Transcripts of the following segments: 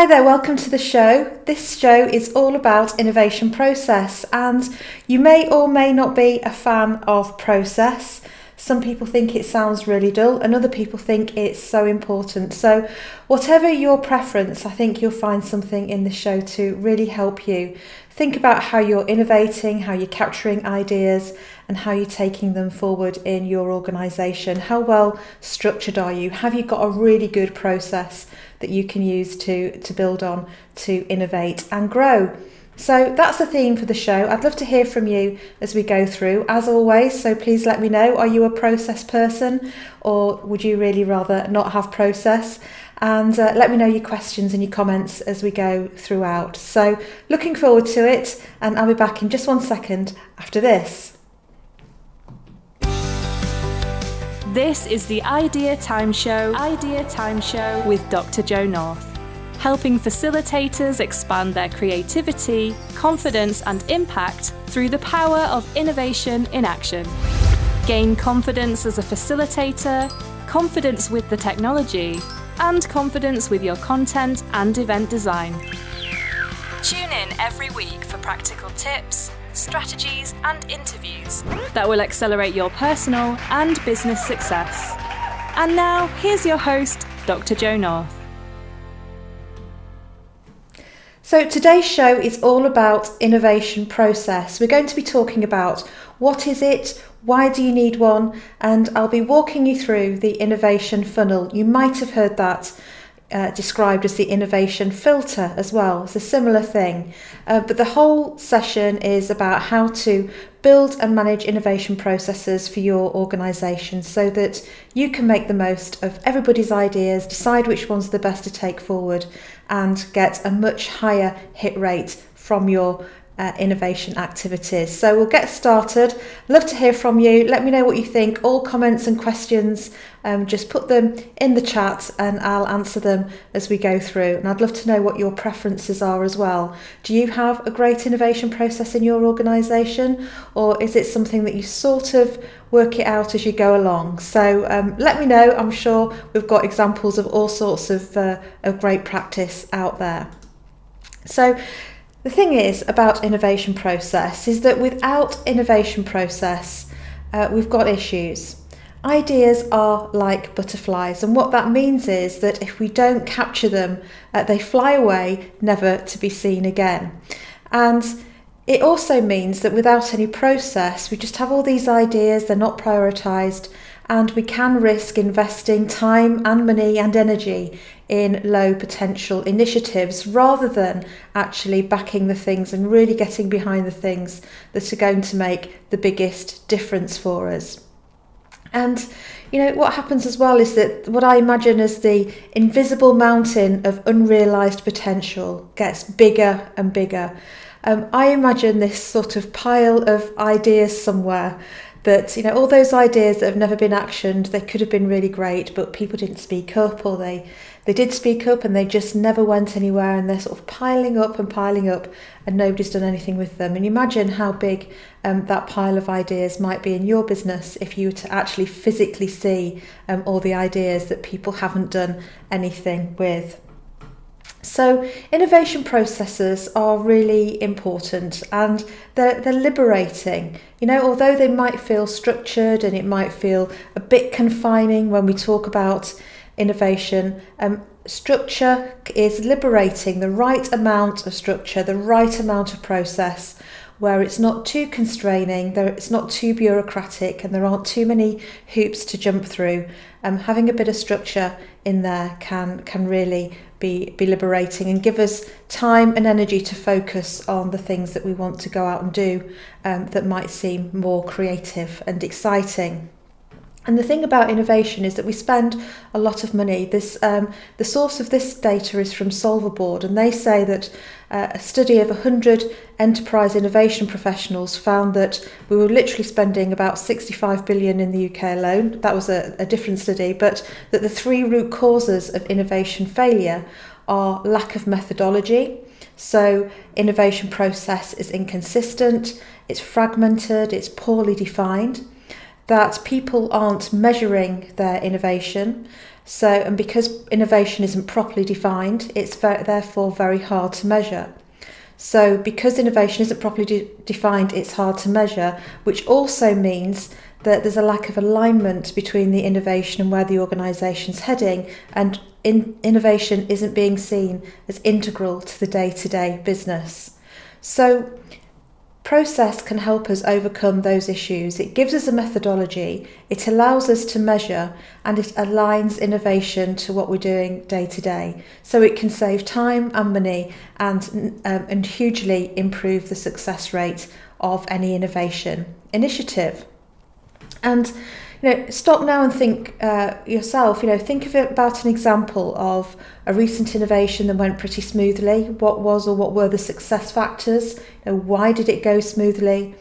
Hi there, welcome to the show. This show is all about innovation process, and you may or may not be a fan of process. Some people think it sounds really dull and other people think it's so important. So whatever your preference, I think you'll find something in the show to really help you think about how you're innovating, how you're capturing ideas and how you're taking them forward in your organisation. How well structured are you? Have you got a really good process that you can use to build on, to innovate and grow? So that's the theme for the show. I'd love to hear from you as we go through, as always. So please let me know, are you a process person or would you really rather not have process? And let me know your questions and your comments as we go throughout. So looking forward to it, and I'll be back in just 1 second after this. This is the Idea Time Show with Dr. Jo North, helping facilitators expand their creativity, confidence and impact through the power of innovation in action. Gain confidence as a facilitator, confidence with the technology, and confidence with your content and event design. Tune in every week for practical tips, strategies and interviews that will accelerate your personal and business success. And now, here's your host, Dr. Jo North. So today's show is all about innovation process. We're going to be talking about what is it, why do you need one, and I'll be walking you through the innovation funnel. You might have heard that described as the innovation filter as well. It's a similar thing, but the whole session is about how to build and manage innovation processes for your organisation so that you can make the most of everybody's ideas, decide which ones are the best to take forward and get a much higher hit rate from your innovation activities. So we'll get started. Love to hear from you. Let me know what you think. All comments and questions, just put them in the chat and I'll answer them as we go through. And I'd love to know what your preferences are as well. Do you have a great innovation process in your organisation, or is it something that you sort of work it out as you go along? So let me know. I'm sure we've got examples of all sorts of great practice out there. So the thing is about innovation process is that without innovation process, we've got issues. Ideas are like butterflies, and what that means is that if we don't capture them, they fly away, never to be seen again. And it also means that without any process, we just have all these ideas, they're not prioritised, and we can risk investing time and money and energy in low potential initiatives rather than actually backing the things and really getting behind the things that are going to make the biggest difference for us. And what happens as well is that what I imagine as the invisible mountain of unrealised potential gets bigger and bigger. I imagine this sort of pile of ideas somewhere that, all those ideas that have never been actioned, they could have been really great, but people didn't speak up, or they did speak up and they just never went anywhere, and they're sort of piling up and nobody's done anything with them. And imagine how big that pile of ideas might be in your business if you were to actually physically see all the ideas that people haven't done anything with. So innovation processes are really important and they're liberating. Although they might feel structured and it might feel a bit confining when we talk about innovation, structure is liberating. The right amount of structure, the right amount of process, where it's not too constraining, it's not too bureaucratic, and there aren't too many hoops to jump through. Having a bit of structure in there can really be liberating and give us time and energy to focus on the things that we want to go out and do that might seem more creative and exciting. And the thing about innovation is that we spend a lot of money. The source of this data is from Solverboard, and they say that a study of 100 enterprise innovation professionals found that we were literally spending about 65 billion in the UK alone. That was a different study, but that the 3 root causes of innovation failure are lack of methodology. So innovation process is inconsistent, it's fragmented, it's poorly defined. That people aren't measuring their innovation. And because innovation isn't properly defined, it's therefore very hard to measure. So because innovation isn't properly defined, it's hard to measure, which also means that there's a lack of alignment between the innovation and where the organisation's heading, and innovation isn't being seen as integral to the day-to-day business. So process can help us overcome those issues. It gives us a methodology, it allows us to measure, and it aligns innovation to what we're doing day to day. So it can save time and money and hugely improve the success rate of any innovation initiative. And stop now and think yourself, think of it about an example of a recent innovation that went pretty smoothly. What were the success factors? Why did it go smoothly?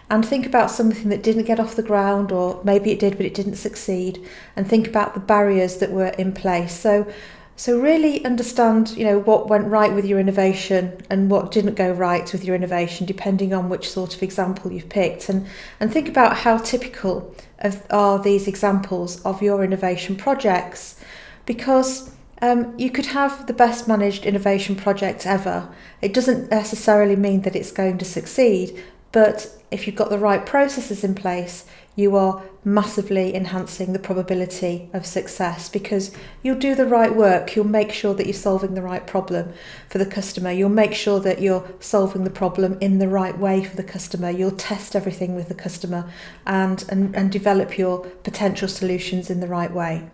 And think about something that didn't get off the ground, or maybe it did but it didn't succeed, and think about the barriers that were in place. So really understand, what went right with your innovation and what didn't go right with your innovation, depending on which sort of example you've picked, and think about how typical are these examples of your innovation projects, because you could have the best managed innovation project ever. It doesn't necessarily mean that it's going to succeed, but if you've got the right processes in place, you are massively enhancing the probability of success, because you'll do the right work. You'll make sure that you're solving the right problem for the customer. You'll make sure that you're solving the problem in the right way for the customer. You'll test everything with the customer and develop your potential solutions in the right way.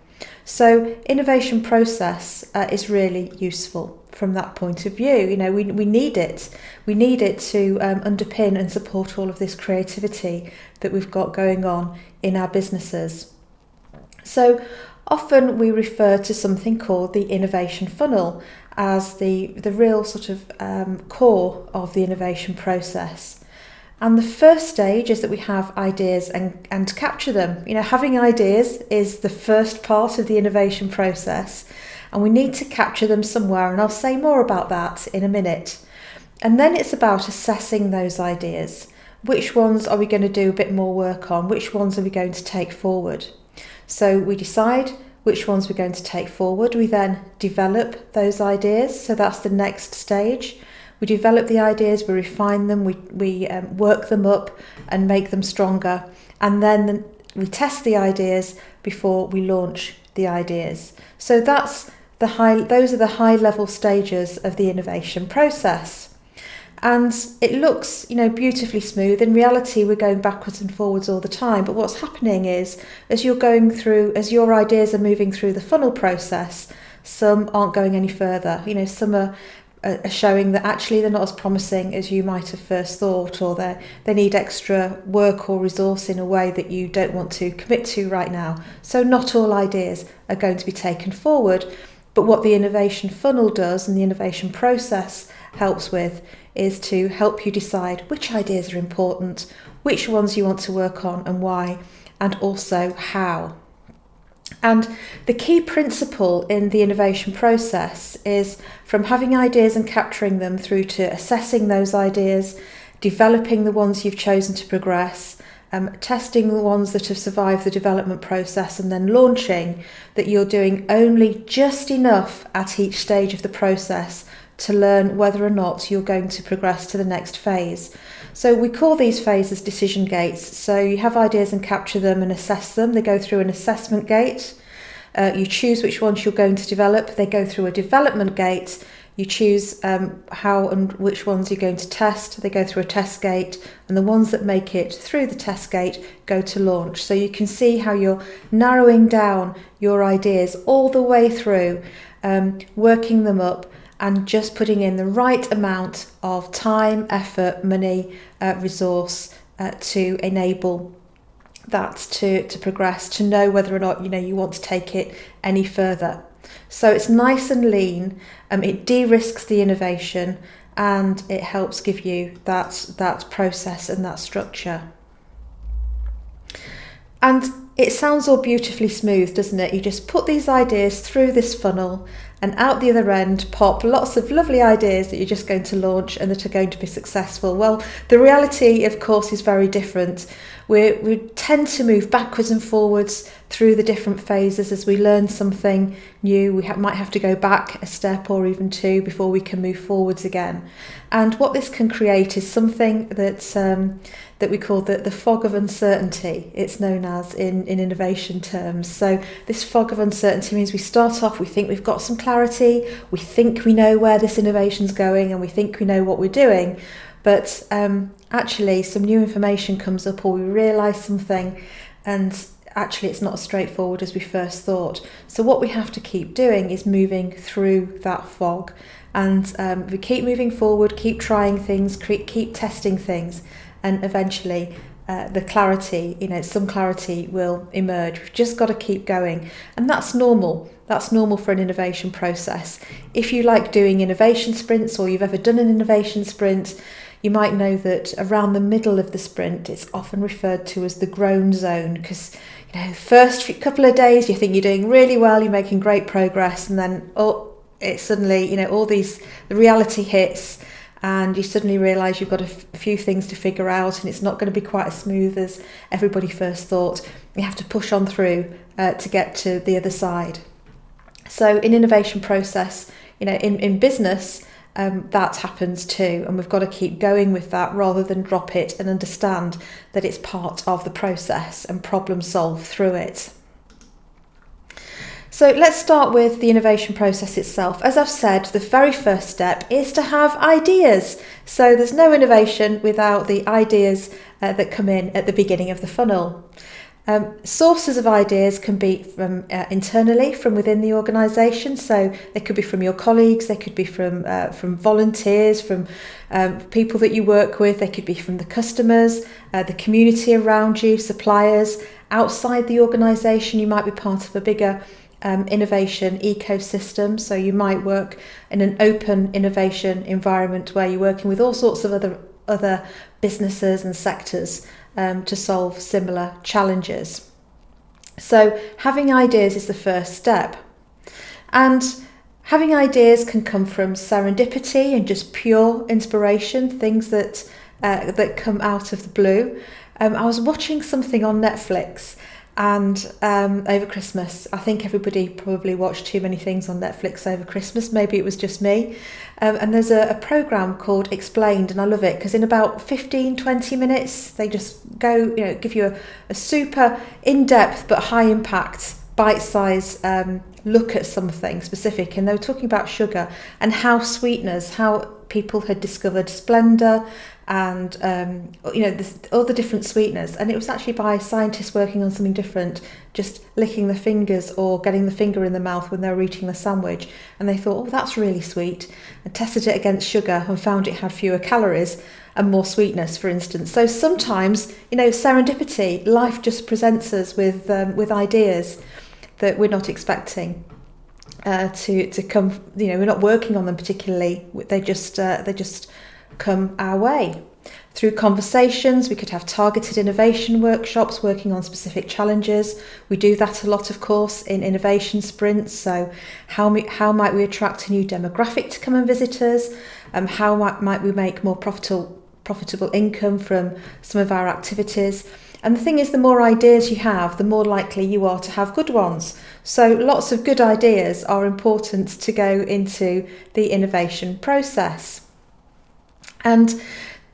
So innovation process is really useful from that point of view. We need it. We need it to underpin and support all of this creativity that we've got going on in our businesses. So often we refer to something called the innovation funnel as the real sort of core of the innovation process. And the first stage is that we have ideas and capture them. Having ideas is the first part of the innovation process, and we need to capture them somewhere, and I'll say more about that in a minute. And then it's about assessing those ideas. Which ones are we going to do a bit more work on? Which ones are we going to take forward? So we decide which ones we're going to take forward. We then develop those ideas. So that's the next stage. We develop the ideas, we refine them, we work them up and make them stronger. And then we test the ideas before we launch the ideas. So those are the high level stages of the innovation process. And it looks, beautifully smooth. In reality, we're going backwards and forwards all the time. But what's happening is, as your ideas are moving through the funnel process, some aren't going any further. Some are showing that actually they're not as promising as you might have first thought, or they need extra work or resource in a way that you don't want to commit to right now. So not all ideas are going to be taken forward. But what the innovation funnel does, and the innovation process helps with, is to help you decide which ideas are important, which ones you want to work on and why, and also how. And the key principle in the innovation process is from having ideas and capturing them through to assessing those ideas, developing the ones you've chosen to progress, testing the ones that have survived the development process, and then launching, that you're doing only just enough at each stage of the process to learn whether or not you're going to progress to the next phase. So we call these phases decision gates. So you have ideas and capture them and assess them. They go through an assessment gate. You choose which ones you're going to develop. They go through a development gate. You choose how and which ones you're going to test. They go through a test gate, and the ones that make it through the test gate go to launch. So you can see how you're narrowing down your ideas all the way through, working them up, and just putting in the right amount of time, effort, money, resource to enable that to progress, to know whether or not you want to take it any further. So it's nice and lean, it de-risks the innovation, and it helps give you that process and that structure. And it sounds all beautifully smooth, doesn't it? You just put these ideas through this funnel, and out the other end pop lots of lovely ideas that you're just going to launch and that are going to be successful. Well, the reality, of course, is very different. We tend to move backwards and forwards through the different phases as we learn something new. We might have to go back a step or even two before we can move forwards again. And what this can create is something that we call the fog of uncertainty. It's known as in innovation terms. So this fog of uncertainty means we start off, we think we've got some clarity, we think we know where this innovation's going, and we think we know what we're doing. But actually some new information comes up, or we realise something, and actually it's not as straightforward as we first thought. So what we have to keep doing is moving through that fog, and we keep moving forward, keep trying things, keep testing things, and eventually the clarity, some clarity will emerge. We've just got to keep going, and that's normal. That's normal for an innovation process. If you like doing innovation sprints, or you've ever done an innovation sprint, you might know that around the middle of the sprint, it's often referred to as the groan zone, because first couple of days you think you're doing really well, you're making great progress, and then it's suddenly the reality hits, and you suddenly realise you've got a few things to figure out, and it's not going to be quite as smooth as everybody first thought. You have to push on through to get to the other side. So in innovation process, in business, that happens too, and we've got to keep going with that rather than drop it, and understand that it's part of the process and problem solve through it. So let's start with the innovation process itself. As I've said, the very first step is to have ideas. So there's no innovation without the ideas that come in at the beginning of the funnel. Sources of ideas can be from internally, from within the organisation. So they could be from your colleagues, they could be from volunteers, from people that you work with, they could be from the customers, the community around you, suppliers. Outside the organisation, you might be part of a bigger innovation ecosystem. So you might work in an open innovation environment where you're working with all sorts of other businesses and sectors to solve similar challenges. So having ideas is the first step. And having ideas can come from serendipity and just pure inspiration, things that come out of the blue. I was watching something on Netflix, and over Christmas, I think everybody probably watched too many things on Netflix over Christmas. Maybe it was just me. And there's a programme called Explained, and I love it because in about 15-20 minutes, they just go, give you a super in-depth but high impact, bite-size look at something specific. And they were talking about sugar and how people had discovered Splenda and all the different sweeteners, and it was actually by scientists working on something different, just licking the fingers or getting the finger in the mouth when they were eating the sandwich, and they thought, that's really sweet, and tested it against sugar and found it had fewer calories and more sweetness, for instance. So sometimes, serendipity, life just presents us with ideas that we're not expecting to come. We're not working on them particularly. They just come our way. Through conversations, we could have targeted innovation workshops working on specific challenges. We do that a lot, of course, in innovation sprints. So how might we attract a new demographic to come and visit us? How might we make more profitable income from some of our activities? And the thing is, the more ideas you have, the more likely you are to have good ones. So lots of good ideas are important to go into the innovation process. And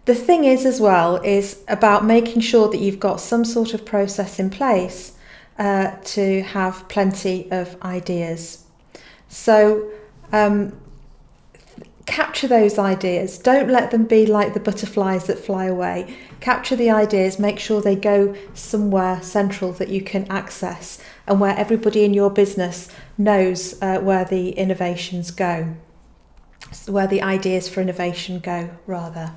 the thing is as well is about making sure that you've got some sort of process in place to have plenty of ideas. So capture those ideas. Don't let them be like the butterflies that fly away. Capture the ideas, make sure they go somewhere central that you can access and where everybody in your business knows where the innovations go. Where the ideas for innovation go, rather.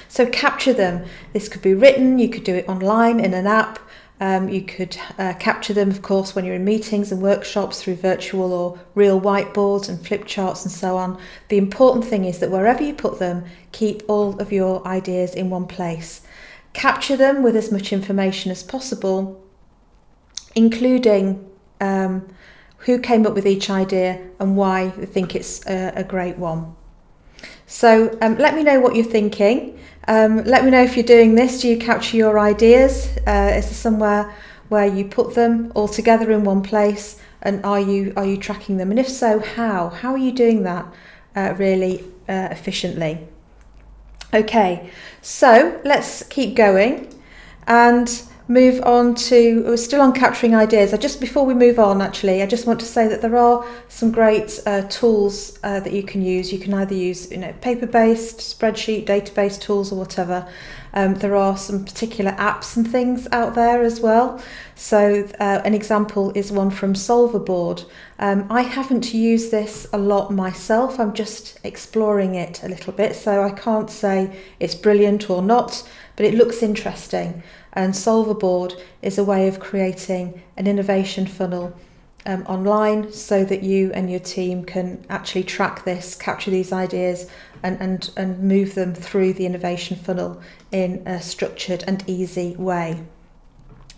So capture them. This could be written, you could do it online in an app, you could capture them, of course, when you're in meetings and workshops through virtual or real whiteboards and flip charts and so on. The important thing is that wherever you put them, keep all of your ideas in one place. Capture them with as much information as possible, including who came up with each idea and why they think it's a great one. So let me know what you're thinking. Let me know if you're doing this. Do you capture your ideas? Is there somewhere where you put them all together in one place? And are you tracking them? And if so, how? How are you doing that really efficiently? Okay, so let's keep going and move on to, we're still on capturing ideas. Before we move on, actually, I just want to say that there are some great tools that you can use. You can either use, paper-based, spreadsheet, database tools or whatever. There are some particular apps and things out there as well. So an example is one from Solverboard. I haven't used this a lot myself. I'm just exploring it a little bit, so I can't say it's brilliant or not, but it looks interesting. And Solverboard is a way of creating an innovation funnel online so that you and your team can actually track this, capture these ideas and move them through the innovation funnel in a structured and easy way.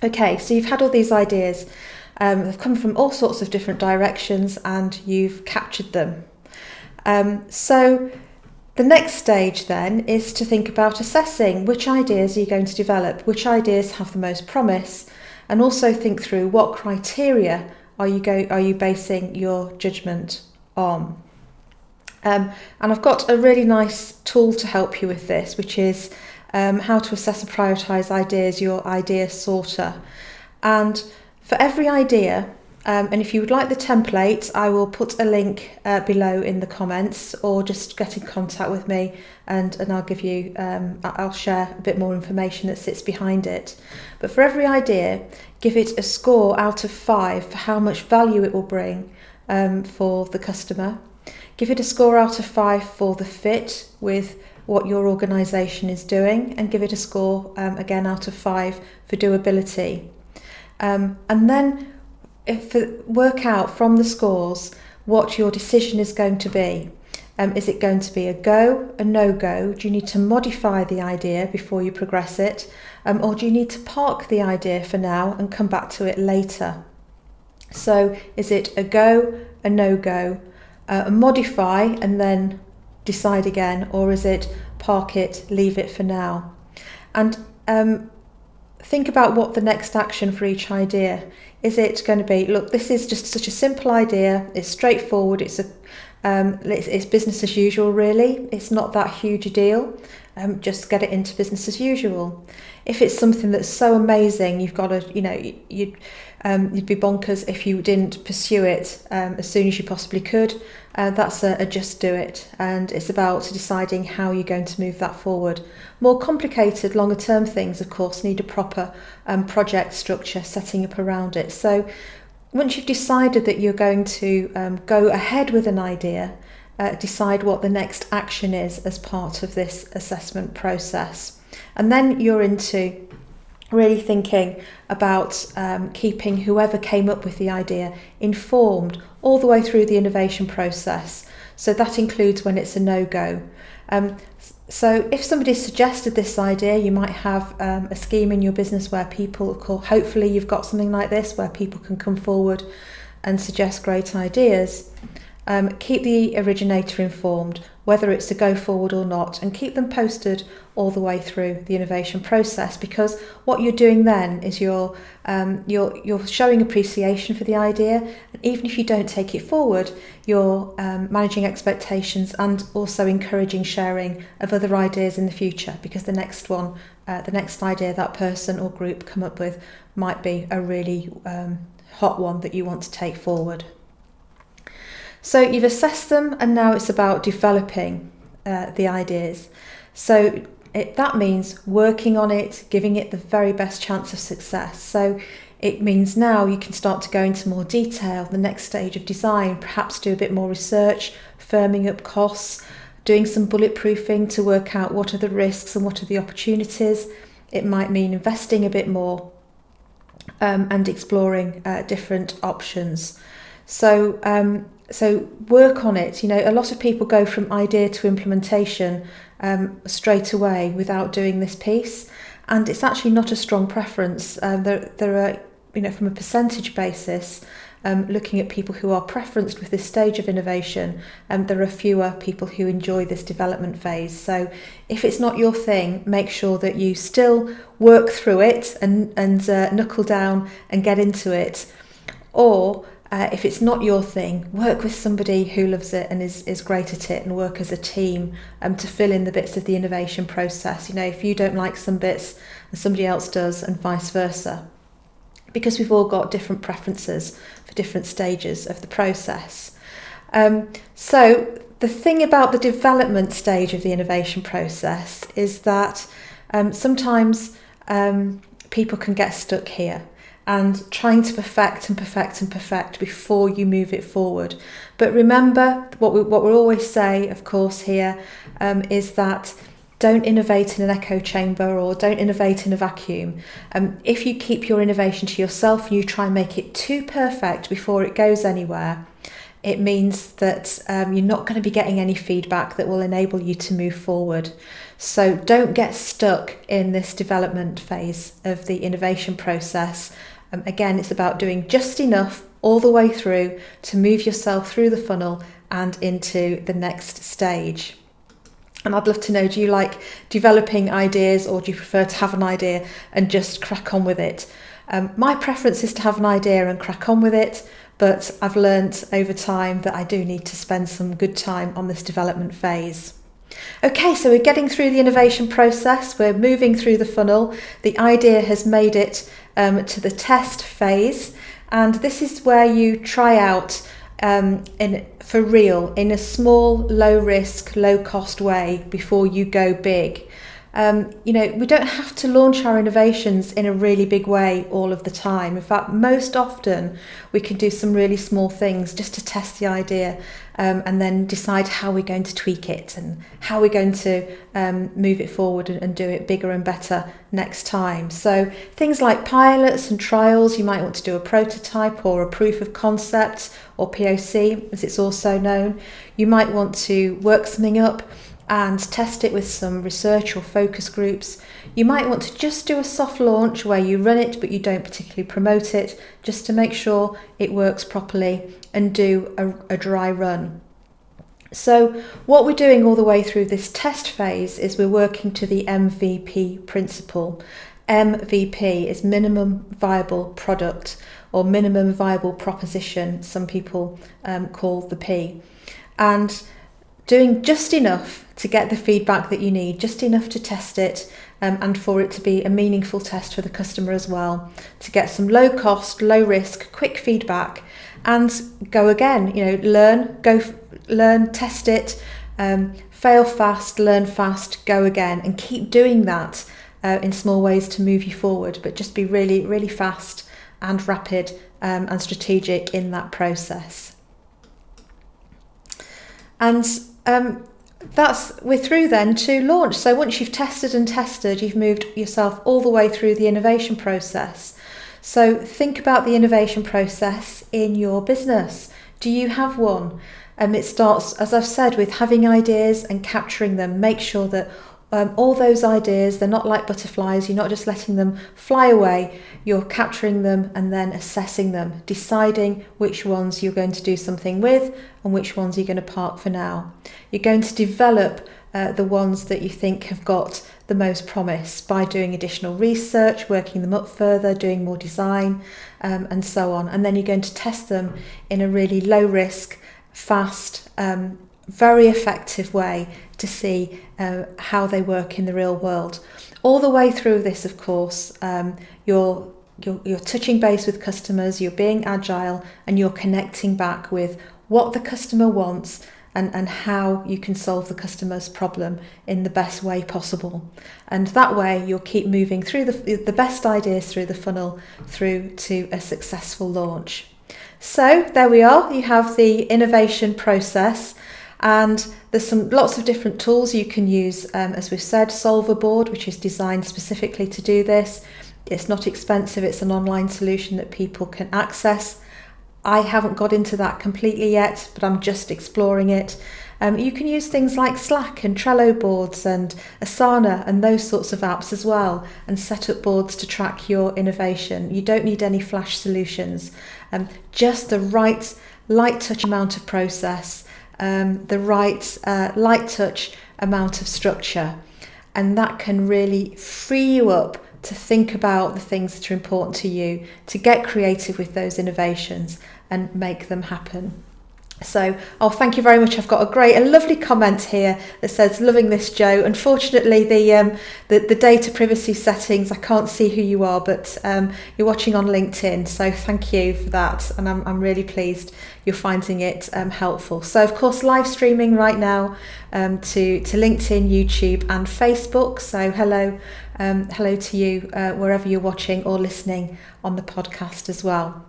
Okay, so you've had all these ideas. They've come from all sorts of different directions and you've captured them. So the next stage then is to think about assessing which ideas are you going to develop, which ideas have the most promise, and also think through what criteria are you basing your judgment on. And I've got a really nice tool to help you with this, which is how to assess and prioritise ideas, your idea sorter. And for every idea, and if you would like the template, I will put a link below in the comments, or just get in contact with me and I'll give you, I'll share a bit more information that sits behind it. But for every idea, give it a score out of 5 for how much value it will bring for the customer. Give it a score out of 5 for the fit with what your organisation is doing, and give it a score again out of 5 for doability. And then work out from the scores what your decision is going to be. Is it going to be a go, a no-go? Do you need to modify the idea before you progress it? Or do you need to park the idea for now and come back to it later? So is it a go, a no-go, a modify and then decide again, or is it park it, leave it for now? And think about what the next action for each idea. Is it going to be, look, this is just such a simple idea, it's straightforward, it's business as usual really, it's not that huge a deal, just get it into business as usual. If it's something that's so amazing, you've got to, you'd be bonkers if you didn't pursue it as soon as you possibly could. That's a just do it, and it's about deciding how you're going to move that forward. More complicated, longer term things, of course, need a proper project structure setting up around it. So once you've decided that you're going to go ahead with an idea, decide what the next action is as part of this assessment process. And then you're into really thinking about keeping whoever came up with the idea informed all the way through the innovation process. So that includes when it's a no-go. So if somebody suggested this idea, you might have a scheme in your business where people, hopefully you've got something like this where people can come forward and suggest great ideas. Keep the originator informed, whether it's a go forward or not, and keep them posted all the way through the innovation process, because what you're doing then is you're showing appreciation for the idea, and even if you don't take it forward, you're managing expectations and also encouraging sharing of other ideas in the future, because the next idea that person or group come up with might be a really hot one that you want to take forward. So you've assessed them, and now it's about developing the ideas. So that means working on it, giving it the very best chance of success. So it means now you can start to go into more detail, the next stage of design, perhaps do a bit more research, firming up costs, doing some bulletproofing to work out what are the risks and what are the opportunities. It might mean investing a bit more and exploring different options. So work on it. A lot of people go from idea to implementation straight away without doing this piece, and it's actually not a strong preference. There are, from a percentage basis, looking at people who are preferenced with this stage of innovation, there are fewer people who enjoy this development phase. So if it's not your thing, make sure that you still work through it and knuckle down and get into it. Or if it's not your thing, work with somebody who loves it and is great at it, and work as a team to fill in the bits of the innovation process. If you don't like some bits and somebody else does, and vice versa, because we've all got different preferences for different stages of the process. So the thing about the development stage of the innovation process is that sometimes people can get stuck here and trying to perfect before you move it forward. But remember, what we always say, of course, here is that don't innovate in an echo chamber, or don't innovate in a vacuum. If you keep your innovation to yourself and you try and make it too perfect before it goes anywhere, it means that you're not going to be getting any feedback that will enable you to move forward. So don't get stuck in this development phase of the innovation process. Again, it's about doing just enough all the way through to move yourself through the funnel and into the next stage. And I'd love to know, do you like developing ideas, or do you prefer to have an idea and just crack on with it? My preference is to have an idea and crack on with it, but I've learnt over time that I do need to spend some good time on this development phase. Okay, so we're getting through the innovation process, we're moving through the funnel, the idea has made it to the test phase, and this is where you try out for real, in a small, low risk, low cost way before you go big. We don't have to launch our innovations in a really big way all of the time. In fact, most often we can do some really small things just to test the idea, and then decide how we're going to tweak it and how we're going to move it forward and do it bigger and better next time. So things like pilots and trials, you might want to do a prototype or a proof of concept, or POC as it's also known. You might want to work something up and test it with some research or focus groups. You might want to just do a soft launch where you run it but you don't particularly promote it, just to make sure it works properly, and do a dry run. So what we're doing all the way through this test phase is we're working to the MVP principle. MVP is minimum viable product, or minimum viable proposition, some people call the P. And doing just enough to get the feedback that you need, just enough to test it, and for it to be a meaningful test for the customer as well, to get some low cost, low risk, quick feedback, and go again. Learn, test it, fail fast, learn fast, go again, and keep doing that in small ways to move you forward, but just be really, really fast and rapid and strategic in that process. And we're through then to launch. So once you've tested and tested, you've moved yourself all the way through the innovation process. So think about the innovation process in your business. Do you have one? It starts, as I've said, with having ideas and capturing them. Make sure that all those ideas, they're not like butterflies. You're not just letting them fly away. You're capturing them and then assessing them, deciding which ones you're going to do something with and which ones you're going to park for now. You're going to develop the ones that you think have got the most promise by doing additional research, working them up further, doing more design, and so on. And then you're going to test them in a really low risk, fast, very effective way to see how they work in the real world. All the way through this, of course, you're touching base with customers, you're being agile, and you're connecting back with what the customer wants and how you can solve the customer's problem in the best way possible. And that way you'll keep moving through the best ideas through the funnel through to a successful launch. So there we are, you have the innovation process, and there's lots of different tools you can use. As we've said, Solver Board, which is designed specifically to do this. It's not expensive, it's an online solution that people can access. I haven't got into that completely yet, but I'm just exploring it. You can use things like Slack and Trello boards and Asana and those sorts of apps as well, and set up boards to track your innovation. You don't need any flash solutions, just the right light touch amount of process, the right light touch amount of structure, and that can really free you up to think about the things that are important to you, to get creative with those innovations and make them happen. So, thank you very much. I've got a lovely comment here that says, loving this, Jo. Unfortunately, the data privacy settings, I can't see who you are, but you're watching on LinkedIn. So thank you for that. And I'm really pleased you're finding it helpful. So of course, live streaming right now to LinkedIn, YouTube and Facebook. So hello to you wherever you're watching or listening on the podcast as well.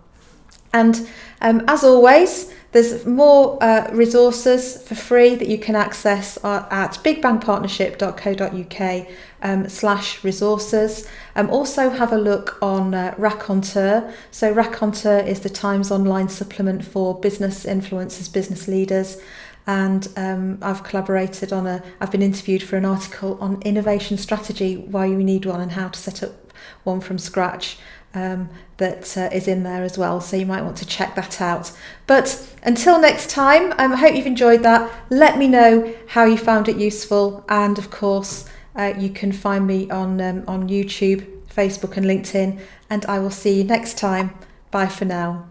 And as always, there's more resources for free that you can access at bigbangpartnership.co.uk/resources. Also have a look on Raconteur. So Raconteur is the Times online supplement for business influencers, business leaders. And I've been interviewed for an article on innovation strategy, why you need one and how to set up one from scratch. That is in there as well, so you might want to check that out. But until next time, I hope you've enjoyed that. Let me know how you found it useful, and of course you can find me on YouTube, Facebook and LinkedIn, and I will see you next time. Bye for now.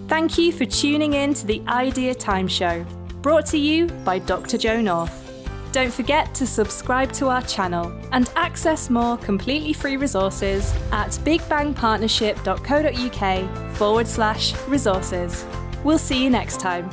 Thank you for tuning in to the Idea Time Show, brought to you by Dr. Jo North. Don't forget to subscribe to our channel and access more completely free resources at bigbangpartnership.co.uk/resources. We'll see you next time.